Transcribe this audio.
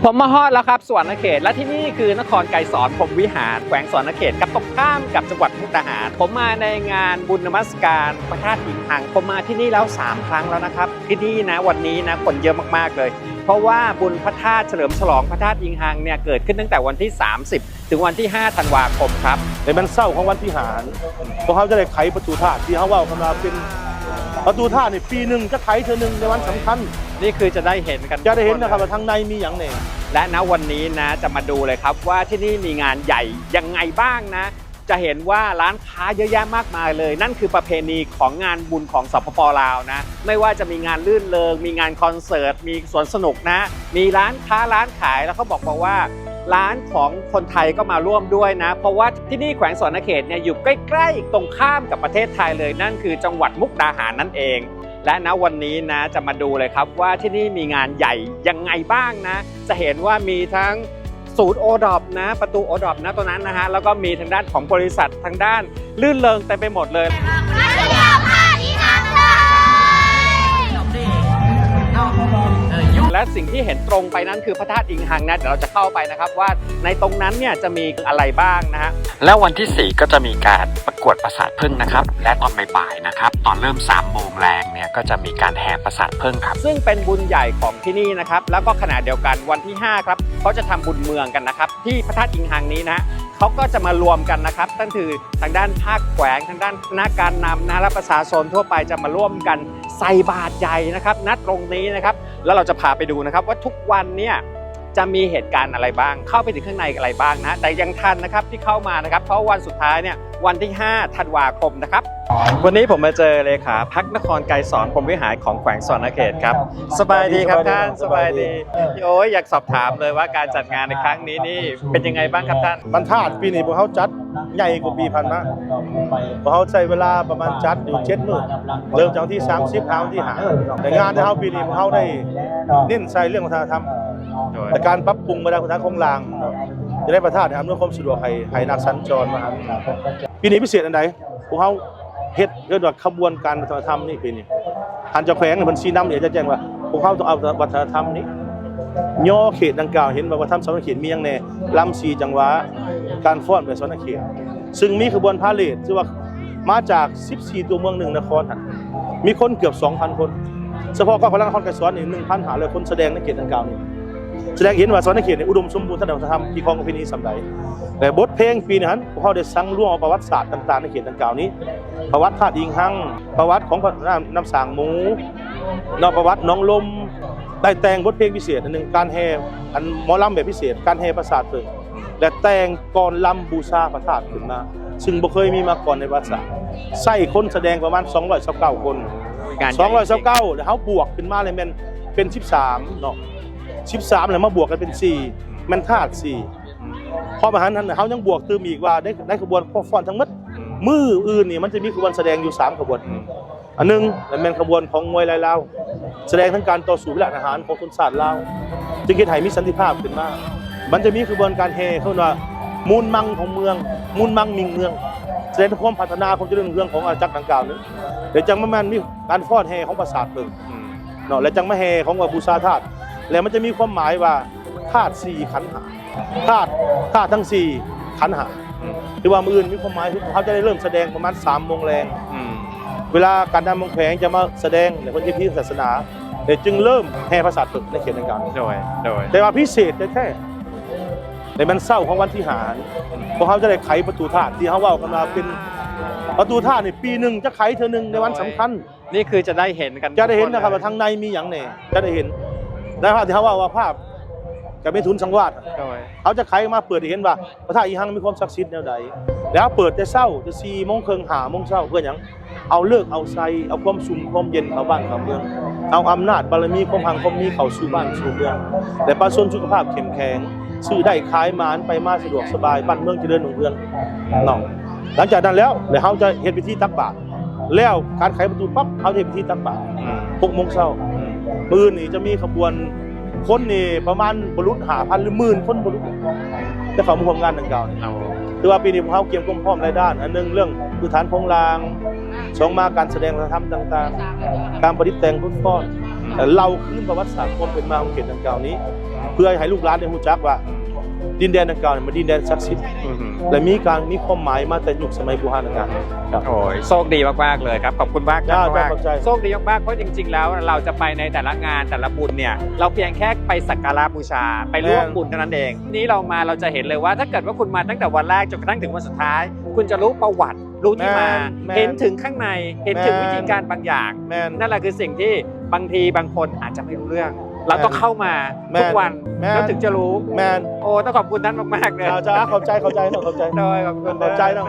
ผมมาฮอดแล้วครับสวรรณเขตและที่นี่คือนครไกรสอนพรหมวิหารแขวงสวรรณเขตกับตรงข้ามกับจังหวัดมุกดาหารผมมาในงานบุญนมัสการพระธาตุหินหังผมมาที่นี่แล้ว3 ครั้งแล้วนะครับที่นี่นะวันนี้นะคนเยอะมากๆเลยเพราะว่าบุญพระธาตุเฉลิมฉลองพระธาตุหินหังเนี่ยเกิดขึ้นตั้งแต่วันที่30ถึงวันที่5ธันวาคมครับในวันเสาร์ของวันที่หารพวกเขาจะได้ไขประตูธาตุที่เขาว่ากันมาเป็นประตูธาตุในปีหนึ่งจะไขเธอหนึ่งในวันสำคัญนี่คือจะได้เห็นกันจะได้เห็นนะครับว่าทางในมีอย่างไหนและณวันนี้นะจะมาดูเลยครับว่าที่นี่มีงานใหญ่ยังไงบ้างนะจะเห็นว่าร้านค้าเยอะแยะมากมายเลยนั่นคือประเพณีของงานบุญของสปป.ลาวนะไม่ว่าจะมีงานลื่นเริงมีงานคอนเสิร์ตมีสวนสนุกนะมีร้านค้าร้านขายแล้วเขาบอกมาว่าร้านของคนไทยก็มาร่วมด้วยนะเพราะว่าที่นี่แขวงสวรรณเขตเนี่ยอยู่ใกล้ๆตรงข้ามกับประเทศไทยเลยนั่นคือจังหวัดมุกดาหารนั่นเองและณวันนี้นะจะมาดูเลยครับว่าที่นี่มีงานใหญ่ยังไงบ้างนะจะเห็นว่ามีทั้งศูนย์โอดอปนะประตูโอดอปนะตัวนั้นนะฮะแล้วก็มีทางด้านของบริษัททางด้านลื่นเริงเต็มไปหมดเลยและสิ่งที่เห็นตรงไปนั้นคือพระธาตุอิงหังนะเดี๋ยวเราจะเข้าไปนะครับว่าในตรงนั้นเนี่ยจะมีอะไรบ้างนะฮะแล้ววันที่4ก็จะมีการประกวดปราสาทผึ้งนะครับและตอนบ่ายๆนะครับตอนเริ่ม3 โมงแรงเนี่ยก็จะมีการแห่ปราสาทผึ้งครับซึ่งเป็นบุญใหญ่ของที่นี่นะครับแล้วก็ขณะเดียวกันวันที่5ครับเขาจะทำบุญเมืองกันนะครับที่พระธาตุอิงหังนี้นะเขาก็จะมารวมกันนะครับนั่นคือทางด้านภาคแขวงทางด้านคณะการนำนะและประชาชนทั่วไปจะมาร่วมกันใส่บาตรใหญ่นะครับณตรงนี้นะครับแล้วเราจะพาไปดูนะครับว่าทุกวันเนี่ยจะมีเหตุการณ์อะไรบ้างเข้าไปถึงข้างในอะไรบ้างนะแต่ยังทันนะครับที่เข้ามานะครับเพราะวันสุดท้ายเนี่ยวันที่5ธันวาคมนะครับวันนี้ผมมาเจอเลขาพักนครไกรสอนพรหมวิหารของแขวงสวรรณเขตครับสบายดีครับท่านสบายดีโอ้ยอยากสอบถามเลยว่าการจัดงานในครั้งนี้นี่เป็นยังไงบ้างครับท่านบรรทัดปีนี้พวกเขาจัดใหญ่กว่าปีผ่านมาพวกเขาใช้เวลาประมาณจัดอยู่7 มื้อเริ่มจากวันที่30ถึงวันที่5แต่งานที่เขาปีนี้พวกเขาได้เน้นใส่เรื่องวัฒนธรรมแต่การปรับปรุงมาได้คุณทักของลางจะได้ประทานอำนวยความสะดวกให้นักสัญจรมาปีนี้พิเศษอันใดพวกเขาเฮ็ดเรียกว่าขบวนการวัฒนธรรมนี่ปีนี้ท่านเจ้าแขวงเพิ่นชี้นำเดี๋ยวจะแจ้งว่าพวกเขาต้องเอาวัฒนธรรมนี้ย่อเขตดังกล่าวเห็นว่าวัฒนธรรมสวรรณเขตมีอย่างแน่ลำ4จังหวะการฟ้อนแบบสวรรณเขตซึ่งมีขบวนพาเหรดที่ว่ามาจาก14ตัวเมือง1นครมีคนเกือบ 2,000 คนเฉพาะก็พลังนครไกรสอนนี่ 1,500 คนแสดงในเขตดังกล่าวนี้แสดงเห็นว่าสวรรณเขตอุดมสมบูรณ์ทางด้านวัฒนธรรมที่ครองประเพณีสำใดแต่บทเพลงปีนั้นพวกเขาได้สั่งร่วมเอาประวัติศาสตร์ต่างๆในเขตดังกล่าวนี้ประวัติธาตุอิงหังประวัติของน้ำสางหมูนอกประวัติน้องลมได้แต่งบทเพลงพิเศษอันหนึ่งการแห่อันหมอลำแบบพิเศษการแห่ปราสาทเพิ่งและแต่งก่อนลำบูชาพระธาตุขึ้นมาซึ่งบ่เคยมีมาก่อนในประวัติศาสตร์ใส่คนแสดงประมาณ229 คน229แล้วเขาบวกขึ้นมาเลยเป็น13เนาะ13แล้วมาบวกกันเป็น4มันธาตุ4พอมาหันเขายังบวกตื่มอีกว่าได้ขบวนฟ้อนทั้งหมดมืออื่นนี่มันจะมีขบวนแสดงอยู่3ขบวนอันนึงเป็นขบวนของมวยลายลาวแสดงทั้งการต่อสู้วิลาทหารของชนชาติลาวจึงเฮ็ดให้มีสันติภาพขึ้นมามันจะมีขบวนการแห่เขาว่ามูลมังของเมืองมูลมังมิงเมืองแสดงถึงความพัฒนาความเจริญรุ่งเรืองของอาณาจักรดังกล่าวนี้เดี๋ยวจังมันมีการฟ้อนแห่ของปราสาทเพิ่งเนาะและจังมาแห่ของบูชาธาตุแล้วมันจะมีความหมายว่าธาตุ4ขันธ์ธาตุทั้ง4ขันธ์ที่ว่ามืออื่นมีความหมายเขาจะได้เริ่มแสดงประมาณ3 โมงแรงเวลาการนำมงแขวงจะมาแสดงในคนที่พิธีศาสนาเดี๋ยวจึงเริ่มแห่ปราสาทฝึกในเขตดังกล่าวแต่ว่าพิเศษแค่ในวันเสาร์ของวันที่หารพวกเขาจะได้ไขประตูธาตุที่เขาว่ากันมาเป็นประตูธาตุในปีหนึ่งจะไขเธอหนึ่งในวันสำคัญนี่คือจะได้เห็นกันจะได้เห็นนะครับว่าทางในมีอย่างแน่จะได้เห็นนะครับที่เขาว่าภาพกับเมถุนสังวาสเขาจะไขมาเปิดให้เห็นว่าพระธาตุอิงหังมีความศักดิ์สิทธิ์แนวใดแล้วเปิดแต่เช้าจะ4 โมงครึ่ง5 โมงเช้าเพื่ออย่างเอาเลิกเอาไซเอาความสุ่มความเย็นเข้าบ้านเข้าเมืองเอาอำนาจบารมีความหังความมีเข้าสู่บ้านสู่เมืองแต่ประชาชนสุขภาพเข้มแข็งซื้อได้ขายหมานไปมาสะดวกสบายบ้านเมืองเจริญรุ่งเรืองเนาะหลังจากนั้นแล้วเดี๋ยวเขาจะเฮ็ดพิธีตักบาตรแล้วการไขประตูปั๊บเขาจะเฮ็ดพิธีตักบาตร6 โมงเช้ามื้อนี้จะมีขบวนคนนี่ประมาณบรรลุ 5,000 หรือ 10,000 คนบรรลุจะเข้ามาร่วมงานดังกล่าวนี่ถือว่าปีนี้พวกเขาเกี่ยมพร้อมรายด้านอันนึงเรื่องพื้นฐานโครงราง2มาการแสดงวัฒนธรรมต่างๆการประดิษฐ์แต่งพุทธฟ้อน เล่าขึ้นประวัติศาสตร์ความเป็นมาของเขตดังกล่าวนี้ เพื่อให้ลูกหลานได้รู้จักว่าดินแดนดังกล่าวมันดินแดนศักดิ์สิทธิ์และมีความหมายมาแต่ยุคสมัยโบราณนะครับ โอ้ยโชคดีมากๆเลยครับขอบคุณมากครับ ได้ขอบใจ โชคดีมากๆเพราะจริงๆแล้วเราจะไปในแต่ละงานแต่ละบุญเนี่ยเราเพียงแค่ไปสักการะบูชาไปร่วมบุญเท่านั้นเองนี้เรามาเราจะเห็นเลยว่าถ้าเกิดว่าคุณมาตั้งแต่วันแรกจนกระทั่งถึงวันสุดท้าย คุณจะรู้ประวัติรู้ที่มา เห็นถึงข้างในเห็นถึงวิธีการบางอย่าง แม่น นั่นแหละคือสิ่งที่บางทีบางคนอาจจะไม่รู้เรื่อง เราต้องเข้ามาทุกวัน แม่น แล้วถึงจะรู้ แมน โอ้ต้องขอบคุณท่านมากๆเลย จ้าเข้าใจเนาะเข้าใจ โดยขอบคุณ เข้าใจเนาะ